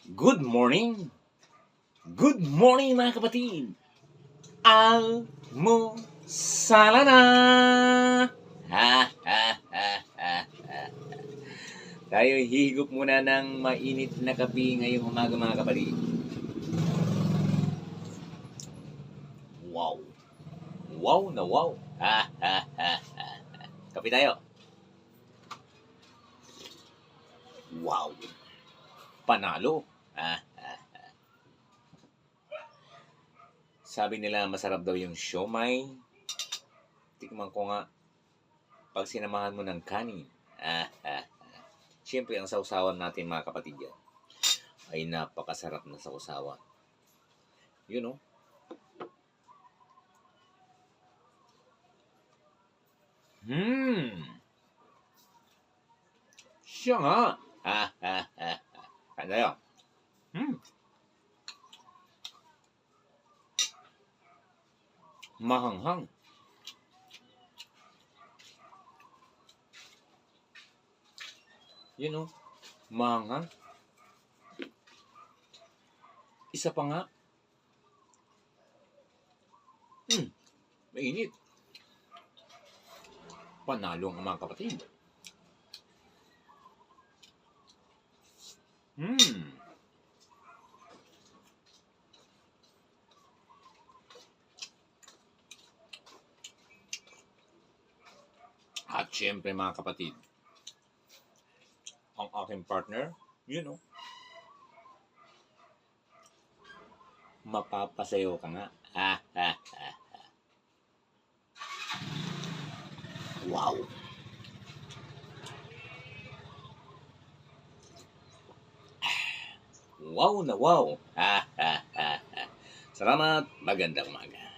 Good morning! Good morning mga kapatid! Almusala na! Ha, ha, ha, ha, ha. Tayo hihigop muna ng mainit na kape ngayong umaga mga kapatid. Wow! Wow na wow! Ha, ha, ha, ha. Kape tayo. Wow! Panalo! Ha, ha. Sabi nila masarap daw yung siomai. Tikman ko nga pag sinamahan mo ng kanin. Siyempre, ang sausawan natin mga kapatid yan ay napakasarap na sausawan. You know? Siya nga. Kaya tayo. Mahanghang. You know? Mahanghang. Isa pa nga. Mainit. Panalo ang mga kapatid. At syempre mga kapatid, ang aking partner, you know, mapapasayo ka nga. Wow! Wow na wow! Salamat, magandang umaga.